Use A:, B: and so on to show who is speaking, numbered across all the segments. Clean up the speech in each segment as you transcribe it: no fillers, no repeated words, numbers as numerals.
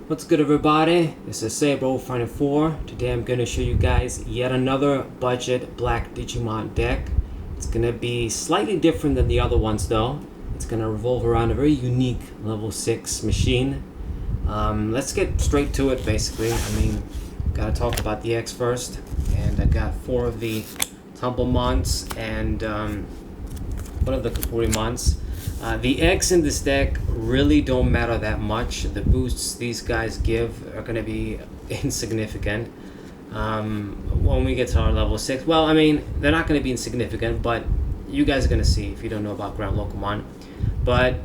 A: What's good, everybody? This is Saber054. Today I'm going to show you guys yet another budget black Digimon deck. It's going to be slightly different than the other ones though. It's going to revolve around a very unique level 6 machine. Let's get straight to it basically. Gotta talk about the X first. And I got 4 of the Tumblemons and one of the Kapurimons. The X in this deck really don't matter that much. The boosts these guys give are going to be insignificant when we get to our level 6. Well, they're not going to be insignificant, but you guys are going to see if you don't know about GroundLocomon. But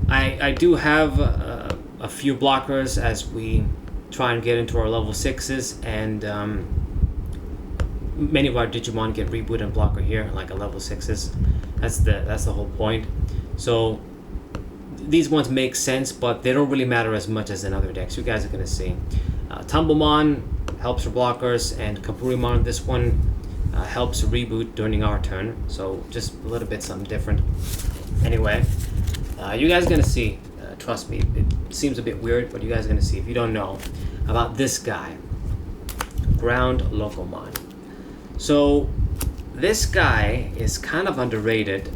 A: I do have a few blockers as we try and get into our level 6s, and many of our Digimon get reboot and blocker here, like a level 6s. That's the whole point. So these ones make sense, but they don't really matter as much as in other decks. You guys are going to see. Tumblemon helps for blockers, and Kapurimon, this one, helps reboot during our turn. So just a little bit something different. Anyway, you guys are going to see. Trust me, it seems a bit weird, but you guys are going to see if you don't know about this guy, GroundLocomon. So this guy is kind of underrated.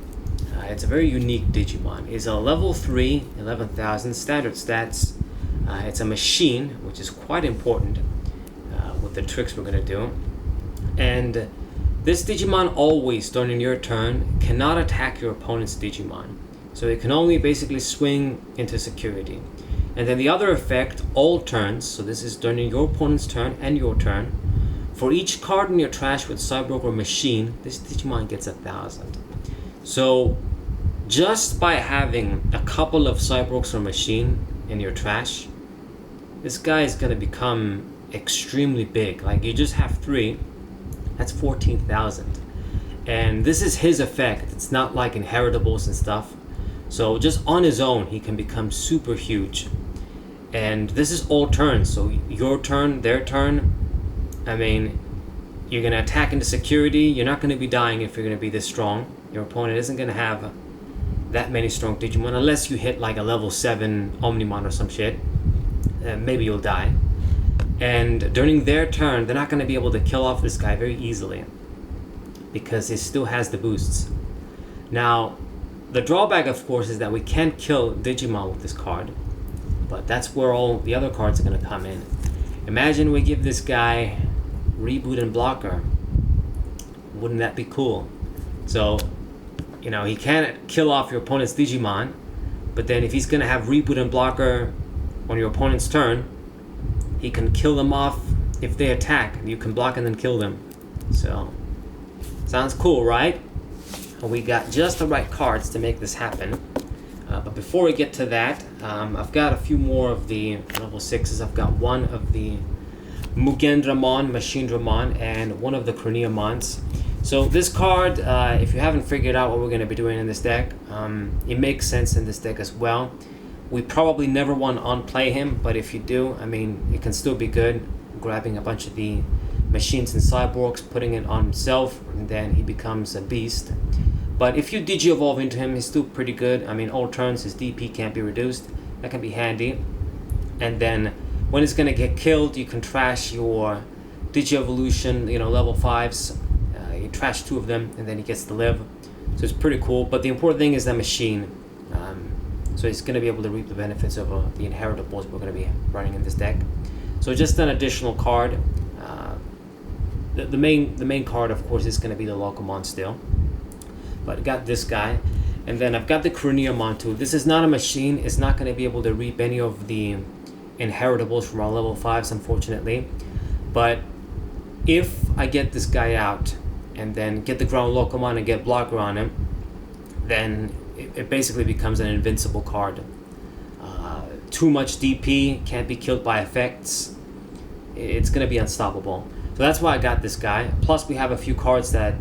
A: It's a very unique Digimon. It's a level 3, 11,000 standard stats. It's a machine, which is quite important with the tricks we're going to do. And this Digimon always, during your turn, cannot attack your opponent's Digimon. So it can only basically swing into security. And then the other effect, all turns, so this is during your opponent's turn and your turn. For each card in your trash with Cyborg or Machine, this Digimon gets 1,000. So just by having a couple of Cyborgs or Machine in your trash, this guy is going to become extremely big. Like, you just have 3, that's 14,000. And this is his effect. It's not like inheritables and stuff. So just on his own, he can become super huge. And this is all turns. So your turn, their turn. You're going to attack into security. You're not going to be dying if you're going to be this strong. Your opponent isn't going to have that many strong Digimon unless you hit like a level 7 Omnimon or some shit. Maybe you'll die. And during their turn, they're not going to be able to kill off this guy very easily because he still has the boosts. Now, the drawback, of course, is that we can't kill Digimon with this card, but that's where all the other cards are going to come in. Imagine we give this guy reboot and blocker. Wouldn't that be cool? So, he can't kill off your opponent's Digimon, but then if he's going to have reboot and blocker on your opponent's turn, he can kill them off if they attack. You can block and then kill them. So, sounds cool, right? We got just the right cards to make this happen. But before we get to that, I've got a few more of the level 6s. I've got one of the machinedramon, and one of the Craniamons. So this card, if you haven't figured out what we're going to be doing in this deck, it makes sense in this deck as well. We probably never want to unplay him, but if you do, it can still be good. Grabbing a bunch of the machines and cyborgs, putting it on himself, and then he becomes a beast. But if you Digi-evolve into him, he's still pretty good. all turns, his DP can't be reduced. That can be handy. And then when it's going to get killed, you can trash your Digi-evolution, level 5s. You trash 2 of them, and then he gets to live. So it's pretty cool. But the important thing is that machine. So he's going to be able to reap the benefits of the inheritables we're going to be running in this deck. So just an additional card. The main card, of course, is going to be the Locomon still. But I got this guy. And then I've got the Craniamon too. This is not a machine. It's not going to be able to reap any of the inheritables from our level 5s, unfortunately. But if I get this guy out and then get the GroundLocomon and get blocker on him, then it basically becomes an invincible card. Too much DP, can't be killed by effects. It's going to be unstoppable. So that's why I got this guy. Plus we have a few cards that,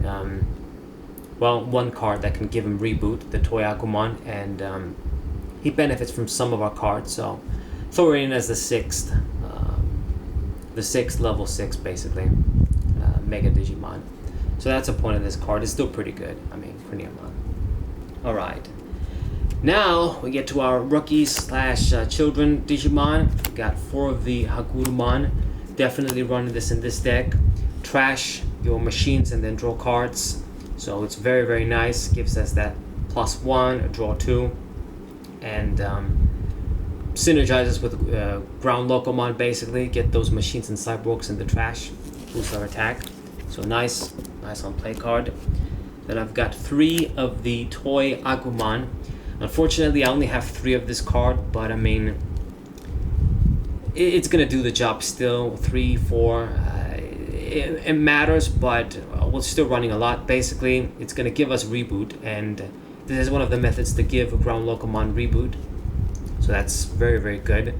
A: one card that can give him reboot, the Toyakumon, and he benefits from some of our cards. So throw it in as the 6th level 6 basically, Mega Digimon. So that's the point of this card. It's still pretty good. Craniamon. Alright. Now we get to our rookies slash children Digimon. We got 4 of the Hagurumon. Definitely running this in this deck. Trash your machines and then draw cards. So it's very, very nice. Gives us that +1, draw 2, and synergizes with GroundLocomon basically. Get those machines and cyborgs in the trash. Boost our attack. So nice on play card. Then I've got 3 of the toy Agumon. Unfortunately, I only have 3 of this card, but I mean, it's gonna do the job still. 3, 4, it matters, but we're still running a lot. Basically, it's gonna give us reboot, and this is one of the methods to give GroundLocomon reboot. So that's very, very good.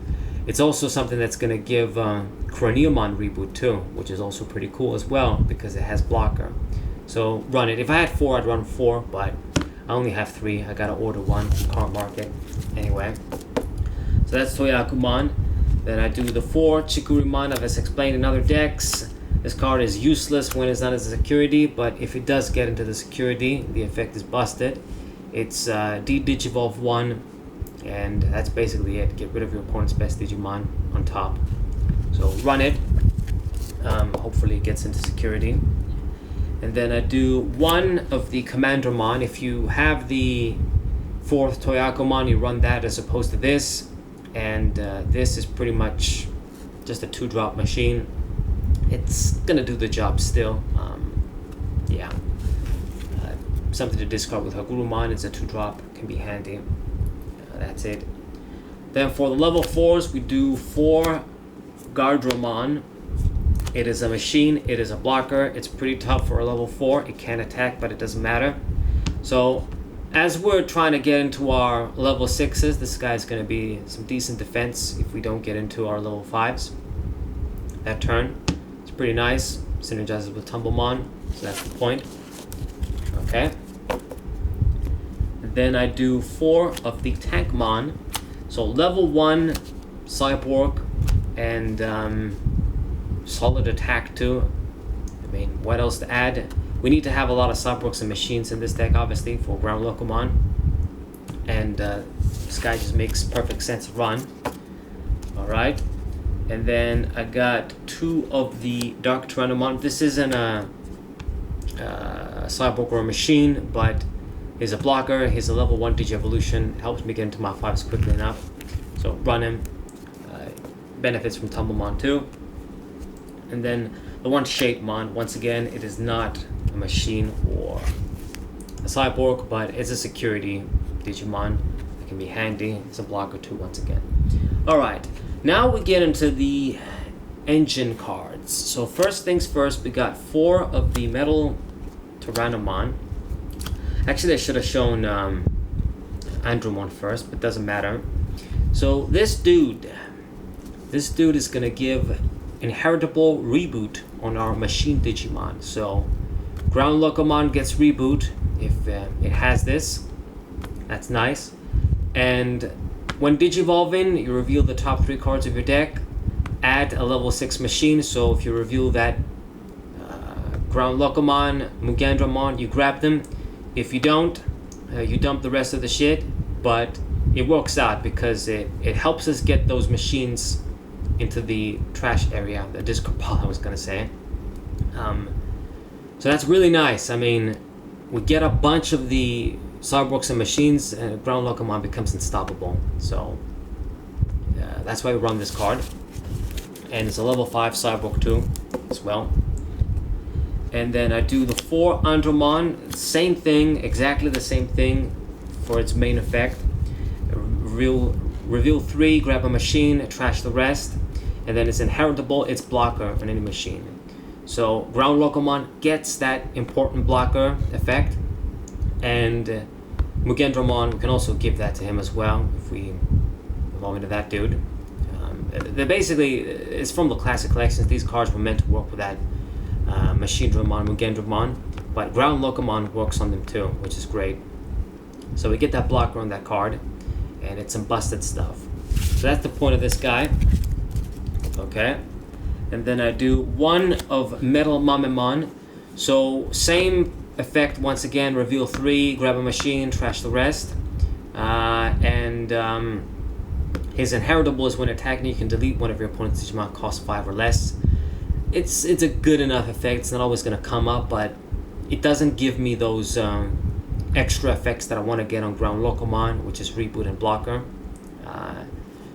A: It's also something that's gonna give Craniumon reboot too, which is also pretty cool as well because it has blocker. So run it. If I had 4, I'd run 4, but I only have 3. I gotta order 1 from Current Market. Anyway, so that's Toy Agumon. Then I do the 4 Chikurimon, as explained in other decks. This card is useless when it's not as a security, but if it does get into the security, the effect is busted. It's Digivolve 1, and that's basically it. Get rid of your opponent's best Digimon on top. So run it. Hopefully it gets into security. And then I do 1 of the Commandramon. If you have the 4th Toy Agumon, you run that as opposed to this. And this is pretty much just a 2-drop machine. It's gonna do the job still. Yeah. Something to discard with Hagurumon. It's a 2-drop. Can be handy. That's it. Then for the level 4s, we do 4 Gardramon. It is a machine, it is a blocker, it's pretty tough for a level 4, it can attack, but it doesn't matter. So, as we're trying to get into our level 6s, this guy's going to be some decent defense if we don't get into our level 5s. That turn, it's pretty nice, synergizes with Tumblemon, so that's the point. Okay. Then I do 4 of the Tankmon. So level 1, Cyborg, and solid attack too. I mean, what else to add? We need to have a lot of cyborgs and machines in this deck, obviously, for GroundLocomon. And this guy just makes perfect sense to run. Alright. And then I got 2 of the Dark Tyrannomon. This isn't a cyborg or a machine, but he's a blocker. He's a level 1 Digievolution. Helps me get into my 5s quickly enough. So run him. Benefits from Tumblemon too. And then the 1 Shapemon, once again, it is not a machine or a cyborg, but it's a security Digimon. It can be handy. It's a blocker too, once again. Alright, now we get into the engine cards. So first things first, we got 4 of the Metal Tyrannomon. Actually, I should have shown Andromon first, but doesn't matter. So this dude is going to give inheritable reboot on our machine Digimon. So GroundLocomon gets reboot if it has this. That's nice. And when Digivolving, you reveal the top 3 cards of your deck. Add a level 6 machine. So if you reveal that GroundLocomon, Machinedramon, you grab them. If you don't, you dump the rest of the shit. But it works out because it helps us get those machines into the trash area, the discard pile I was gonna say. So that's really nice. I mean, we get a bunch of the cyborgs and machines, and GroundLocomon becomes unstoppable. So that's why we run this card. And it's a level 5 cyborg too, as well. And then I do the 4 Andromon, same thing, exactly the same thing for its main effect. Reveal 3, grab a machine, trash the rest. And then it's inheritable, it's blocker on any machine. So GroundLocomon gets that important blocker effect. And Machinedramon, we can also give that to him as well if we evolve into that dude. They're basically, it's from the classic collections. These cards were meant to work with that Machinedramon, Machinedramon. But GroundLocomon works on them too, which is great. So we get that blocker on that card. And it's some busted stuff. So that's the point of this guy. Okay. And then I do 1 of Metal Mamemon. So same effect once again. Reveal 3, grab a machine, trash the rest. His inheritable is when attacking, you can delete one of your opponent's Digimon cost 5 or less. It's a good enough effect. It's not always going to come up, but it doesn't give me those extra effects that I want to get on GroundLocomon, which is reboot and blocker.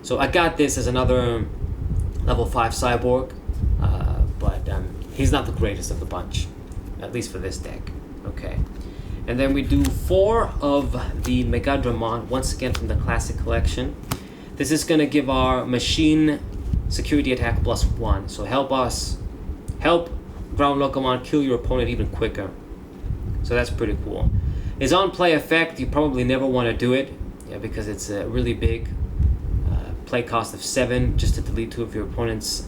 A: So I got this as another level 5 cyborg, but he's not the greatest of the bunch, at least for this deck. Okay, and then we do 4 of the machinedramon, once again from the classic collection. This is going to give our machine security attack +1, so help GroundLocomon kill your opponent even quicker. So that's pretty cool. His on-play effect, you probably never want to do it, because it's a really big play cost of 7 just to delete 2 of your opponent's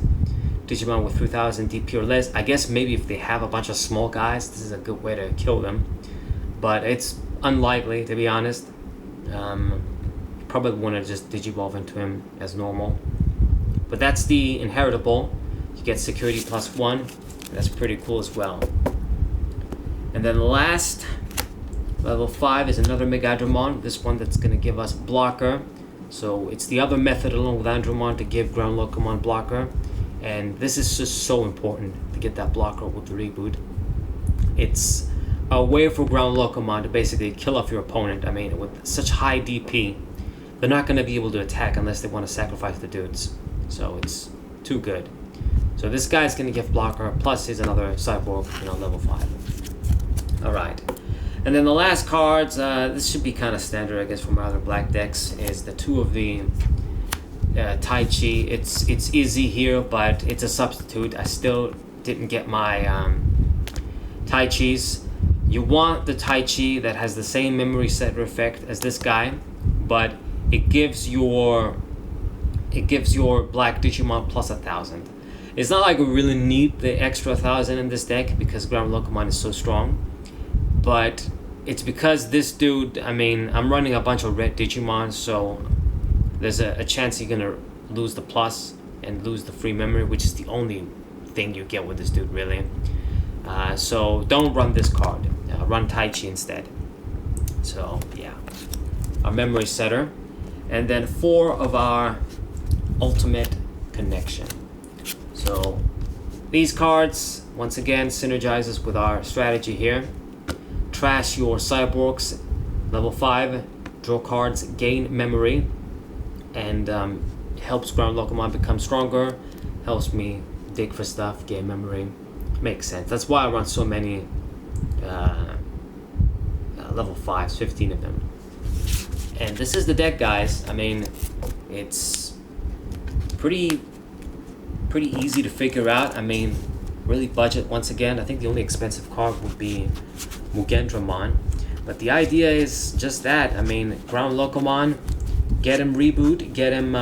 A: Digimon with 3000 DP or less. I guess maybe if they have a bunch of small guys, this is a good way to kill them, but it's unlikely, to be honest. Probably want to just Digivolve into him as normal. But that's the inheritable. You get security +1. That's pretty cool as well. And then the last, level 5, is another machinedramon. This one that's going to give us blocker. So it's the other method along with Andromon to give GroundLocomon blocker. And this is just so important to get that blocker with the reboot. It's a way for GroundLocomon to basically kill off your opponent. I mean, with such high DP, they're not going to be able to attack unless they want to sacrifice the dudes. So it's too good. So this guy's going to give blocker, plus he's another cyborg, level 5. Alright. And then the last cards, this should be kind of standard, I guess, from our other black decks, is the 2 of the Tai Chi. It's easy here, but it's a substitute. I still didn't get my Tai Chis. You want the Tai Chi that has the same memory setter effect as this guy, but it gives your black Digimon +1000. It's not like we really need the extra 1000 in this deck because GroundLocomon is so strong, but it's because this dude, I mean, I'm running a bunch of red Digimon, so there's a chance you're gonna lose the plus and lose the free memory, which is the only thing you get with this dude, really. So don't run this card. Run Tai Chi instead. So yeah, our memory setter, and then 4 of our ultimate connection. So these cards once again synergizes with our strategy here. Trash your cyborgs, level 5, draw cards, gain memory, and helps GroundLocomon become stronger, helps me dig for stuff, gain memory. Makes sense. That's why I run so many level 5s, 15 of them. And this is the deck, guys. I mean, it's pretty easy to figure out. I mean, really budget once again. I think the only expensive card would be machinedramon, but the idea is just that. I mean, GroundLocomon, get him reboot, get him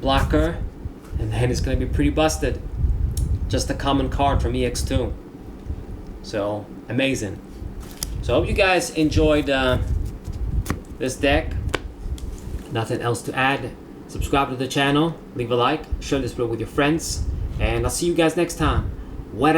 A: blocker, and then it's gonna be pretty busted. Just a common card from EX2. So amazing. So I hope you guys enjoyed this deck. Nothing else to add. Subscribe to the channel, leave a like, share this video with your friends, and I'll see you guys next time. What